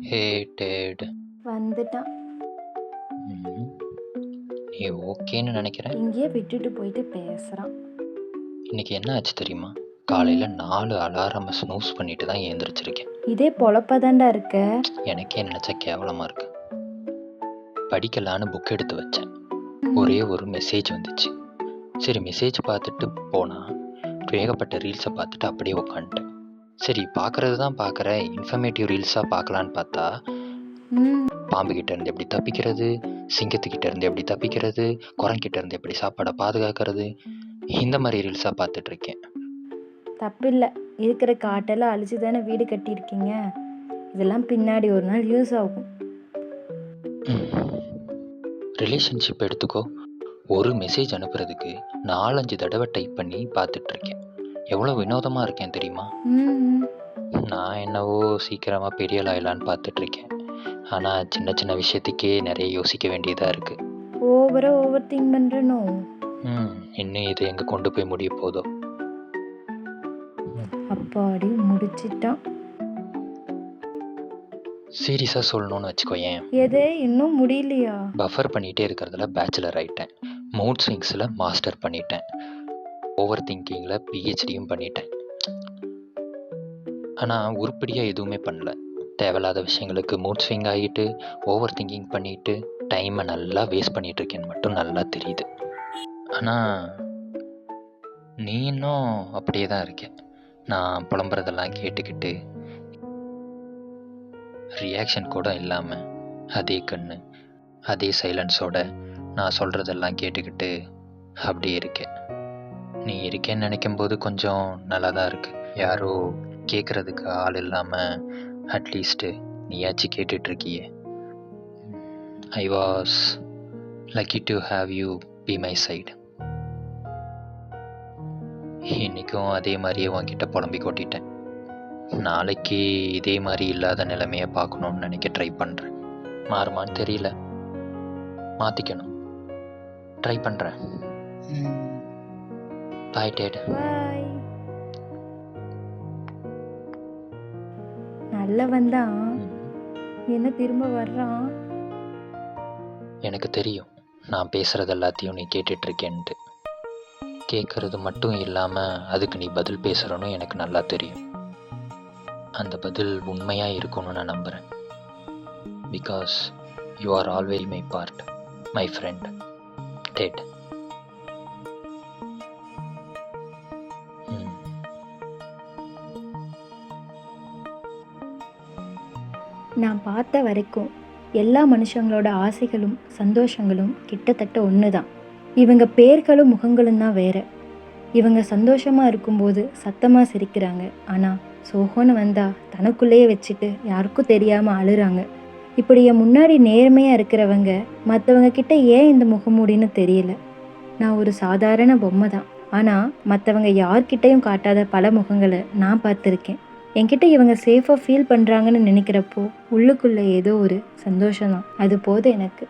Hey dad. வந்துட்டான். ம். நீ ஓகேன்னு நினைக்கிறேன். இங்கேயே விட்டுட்டு போயிட்டு பேசுறான். இன்னைக்கு என்ன ஆச்சு தெரியுமா? காலையில் 4 அலாரம் ஸ்னூஸ் பண்ணிட்டு தான் எழுந்திரிச்சிருக்கேன். இதே பொழப்பதாண்டா இருக்க. எனக்கே நினச்சா கேவலமாக இருக்கு. படிக்கலான்னு புக் எடுத்து வச்சேன். ஒரே ஒரு மெசேஜ் வந்துச்சு. சரி மெசேஜ் பார்த்துட்டு போனால் ஏகப்பட்ட ரீல்ஸை பார்த்துட்டு அப்படியே உட்காந்துட்டேன். சரி பார்க்குறது தான் பார்க்குறேன், இன்ஃபர்மேட்டிவ் ரீல்ஸாக பார்க்கலான்னு பார்த்தா பாம்புக்கிட்ட இருந்து எப்படி தப்பிக்கிறது, சிங்கத்துக்கிட்ட இருந்து எப்படி தப்பிக்கிறது, குரங்கிட்ட இருந்து எப்படி சாப்பாடை பாதுகாக்கிறது, இந்த மாதிரி ரீல்ஸாக பார்த்துட்ருக்கேன். தப்பில்லை, இருக்கிற காட்டெல்லாம் அழிச்சு தானே வீடு கட்டியிருக்கீங்க. இதெல்லாம் பின்னாடி ஒரு நாள் யூஸ் ஆகும். ரிலேஷன்ஷிப் எடுத்துக்கோ. ஒரு மெசேஜ் அனுப்புறதுக்கு 4-5 தடவை டைப் பண்ணி பார்த்துட்ருக்கேன். எவ்வளோ வினோதமாக இருக்கேன் தெரியுமா? நான் என்னவோ சீக்கிரமாக பெரிய ஆளாயிலான்னு பார்த்துட்ருக்கேன். ஆனால் சின்ன சின்ன விஷயத்துக்கே நிறைய யோசிக்க வேண்டியதாக இருக்குது. ஓவர் திங்க் பண்ணுறனோ? இன்னும் இது எங்கே கொண்டு போய் முடிய போதோ. அப்பாடி முடிச்சிட்டான். சீரியஸாக சொல்லணும்னு வச்சுக்கோயேன். எதே இன்னும் முடியலையா? பஃபர் பண்ணிகிட்டே இருக்கிறதுல பேச்சுலர் ஆகிட்டேன். மூட் ஸ்விங்ஸில் மாஸ்டர் பண்ணிட்டேன். ஓவர் திங்கிங்கில் பிஹெச்டியும் பண்ணிட்டேன். ஆனால் உருப்படியாக எதுவுமே பண்ணல. தேவையில்லாத விஷயங்களுக்கு மூட் ஸ்விங் ஆகிட்டு ஓவர் திங்கிங் பண்ணிட்டு டைமை நல்லா வேஸ்ட் பண்ணிகிட்ருக்கேன்னு மட்டும் நல்லா தெரியுது. ஆனால் நீ இன்னும் அப்படியே தான் இருக்க. நான் புலம்புறதெல்லாம் கேட்டுக்கிட்டு ரியாக்ஷன் கூட இல்லாமல் அதே கண்ணு அதே சைலன்ஸோட நான் சொல்கிறதெல்லாம் கேட்டுக்கிட்டு அப்படியே இருக்கேன். நீ இருக்கேன்னு நினைக்கும் போது கொஞ்சம் நல்லா தான் இருக்குது. யாரோ கேட்குறதுக்கு ஆள் இல்லாமல் அட்லீஸ்ட்டு நீயாச்சும் கேட்டுட்ருக்கியே. I was lucky to have you by my side. இன்றைக்கும் அதே மாதிரியே உன்கிட்ட புலம்பி கொட்டிட்டேன். நாளைக்கு இதே மாதிரி இல்லாத நிலைமையை பார்க்கணுன்னு நினைக்க ட்ரை பண்ணுறேன். மாறுமான்னு தெரியல, மாற்றிக்கணும் ட்ரை பண்ணுறேன். பாய் டேட். பாய். நல்லவன் தான், என்ன திரும்ப வர்றான். எனக்கு தெரியும் நான் பேசுகிறது எல்லாத்தையும் நீ கேட்டுட்ருக்கேன்ட்டு. கேட்குறது மட்டும் இல்லாமல் அதுக்கு நீ பதில் பேசுகிறன்னு எனக்கு நல்லா தெரியும். அந்த பதில் உண்மையாக இருக்கும்னு நான் நம்புகிறேன். Because you are always my part, my friend date. நான் பார்த்த வரைக்கும் எல்லா மனுஷங்களோட ஆசைகளும் சந்தோஷங்களும் கிட்டத்தட்ட ஒன்று தான். இவங்க பேர்களும் முகங்களும் தான் வேற. இவங்க சந்தோஷமாக இருக்கும்போது சத்தமாக சிரிக்கிறாங்க, ஆனால் சோகோன்னு வந்தால் தனக்குள்ளேயே வச்சுட்டு யாருக்கும் தெரியாமல் அழுறாங்க. இப்படி என் முன்னாடி நேர்மையாக இருக்கிறவங்க மற்றவங்க கிட்ட ஏன் இந்த முகமூடின்னு தெரியல. நான் ஒரு சாதாரண பொம்மை தான், ஆனால் மற்றவங்க யார்கிட்டையும் காட்டாத பல முகங்களை நான் பார்த்துருக்கேன். என்கிட்ட இவங்க சேஃபாக ஃபீல் பண்ணுறாங்கன்னு நினைக்கிறப்போ உள்ளுக்குள்ளே ஏதோ ஒரு சந்தோஷம் தான். அது போதும் எனக்கு.